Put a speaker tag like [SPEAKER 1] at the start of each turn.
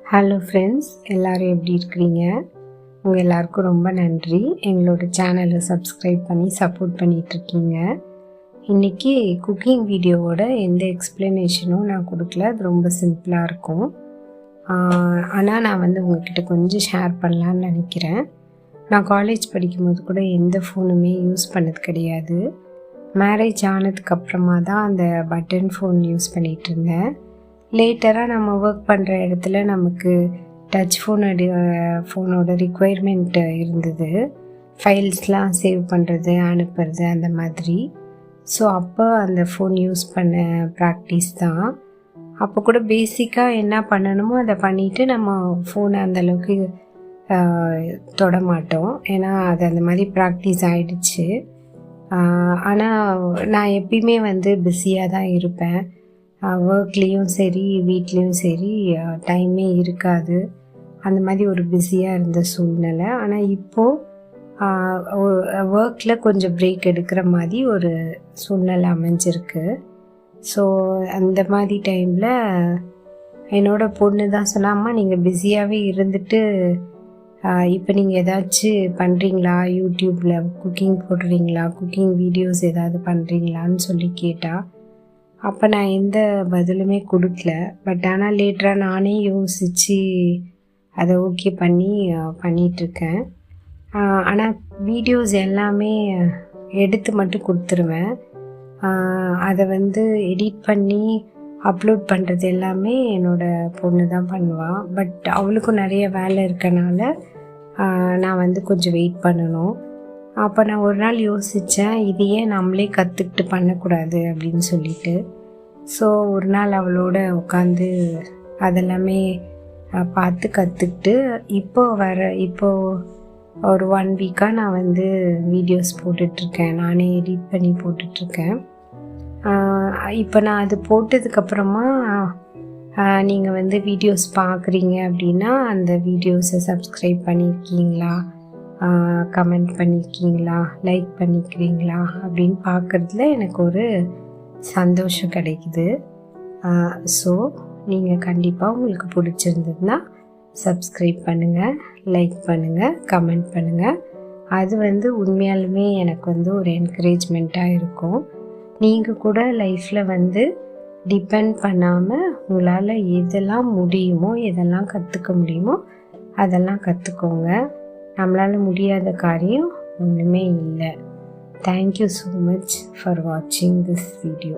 [SPEAKER 1] Hello friends, எல்லோரும் எப்படி இருக்கிறீங்க? உங்கள் எல்லாருக்கும் ரொம்ப நன்றி. எங்களோட சேனலை சப்ஸ்கிரைப் பண்ணி சப்போர்ட் பண்ணிகிட்ருக்கீங்க. இன்றைக்கி குக்கிங் வீடியோவோட எந்த எக்ஸ்ப்ளனேஷனும் நான் கொடுக்கல. அது ரொம்ப சிம்பிளாக இருக்கும். ஆனால் நான் உங்கள்கிட்ட கொஞ்சம் ஷேர் பண்ணலான்னு நினைக்கிறேன். நான் காலேஜ் படிக்கும்போது கூட எந்த ஃபோனுமே யூஸ் பண்ணது கிடையாது. மேரேஜ் ஆனதுக்கப்புறமா தான் அந்த பட்டன் ஃபோன் யூஸ் பண்ணிகிட்டு இருந்தேன். லேட்டராக நம்ம ஒர்க் பண்ணுற இடத்துல நமக்கு டச் ஃபோனோட ரிக்குவயர்மெண்ட் இருந்தது. ஃபைல்ஸ்லாம் சேவ் பண்ணுறது, அனுப்புறது அந்த மாதிரி. ஸோ அப்போ அந்த ஃபோன் யூஸ் பண்ண ப்ராக்டிஸ் தான். அப்போ கூட பேசிக்காக என்ன பண்ணணுமோ அதை பண்ணிவிட்டு நம்ம ஃபோனை அந்தளவுக்கு தொட மாட்டோம். ஏன்னா அது அந்த மாதிரி ப்ராக்டிஸ் ஆகிடுச்சு. ஆனால் நான் எப்பயுமே பிஸியாக தான் இருப்பேன். ஒர்க்லேயும் சரி, வீட்லேயும் சரி டைமே இருக்காது. அந்த மாதிரி ஒரு பிஸியாக இருந்த சூழ்நிலை. ஆனால் இப்போது ஒர்க்கில் கொஞ்சம் பிரேக் எடுக்கிற மாதிரி ஒரு சூழ்நிலை அமைஞ்சிருக்கு. ஸோ அந்த மாதிரி டைமில் என்னோடய பொண்ணு தான் சொன்னாம்மா, நீங்கள் பிஸியாகவே இருந்துட்டு இப்போ நீங்கள் ஏதாச்சும் பண்ணுறீங்களா, யூடியூப்பில் குக்கிங் போடுறீங்களா, குக்கிங் வீடியோஸ் ஏதாவது பண்ணுறீங்களான்னு சொல்லி கேட்டால். அப்போ நான் எந்த பதிலுமே கொடுக்கல. பட் ஆனால் லேட்டராக நானே யோசித்து அதை ஓகே பண்ணிகிட்ருக்கேன். ஆனால் வீடியோஸ் எல்லாமே எடுத்து மட்டும் கொடுத்துருவேன். அதை எடிட் பண்ணி அப்லோட் பண்ணுறது எல்லாமே என்னோடய பொண்ணு தான் பண்ணுவாள். பட் அவளுக்கும் நிறைய வேலை இருக்கனால நான் கொஞ்சம் வெயிட் பண்ணணும். அப்போ நான் ஒரு நாள் யோசித்தேன், இது ஏன் நம்மளே கற்றுக்கிட்டு பண்ணக்கூடாது அப்படின்னு சொல்லிட்டு. ஸோ ஒரு நாள் அவளோட உட்காந்து அதெல்லாமே பார்த்து கற்றுக்கிட்டு இப்போது ஒரு 1 வீக்காக நான் வீடியோஸ் போட்டுட்ருக்கேன். நானே எடிட் பண்ணி போட்டுட்ருக்கேன். இப்போ நான் அது போட்டதுக்கப்புறமா நீங்கள் வீடியோஸ் பார்க்குறீங்க அப்படின்னா அந்த வீடியோஸை சப்ஸ்கிரைப் பண்ணியிருக்கீங்களா, கமெண்ட் பண்ணியிருக்கீங்களா, லைக் பண்ணிக்கிறீங்களா அப்படின்னு பார்க்குறதுல எனக்கு ஒரு சந்தோஷம் கிடைக்குது. ஸோ நீங்கள் கண்டிப்பாக உங்களுக்கு பிடிச்சிருந்ததுன்னா சப்ஸ்கிரைப் பண்ணுங்கள், லைக் பண்ணுங்கள், கமெண்ட் பண்ணுங்கள். அது உண்மையாலுமே எனக்கு ஒரு என்கரேஜ்மெண்ட்டாக இருக்கும். நீங்கள் கூட லைஃப்பில் டிபெண்ட் பண்ணாமல் உங்களால் எதெல்லாம் முடியுமோ, எதெல்லாம் கற்றுக்க முடியுமோ அதெல்லாம் கற்றுக்கோங்க. நம்மளால் முடியாத காரியம் ஒன்றுமே இல்லை. Thank you so much for watching this video.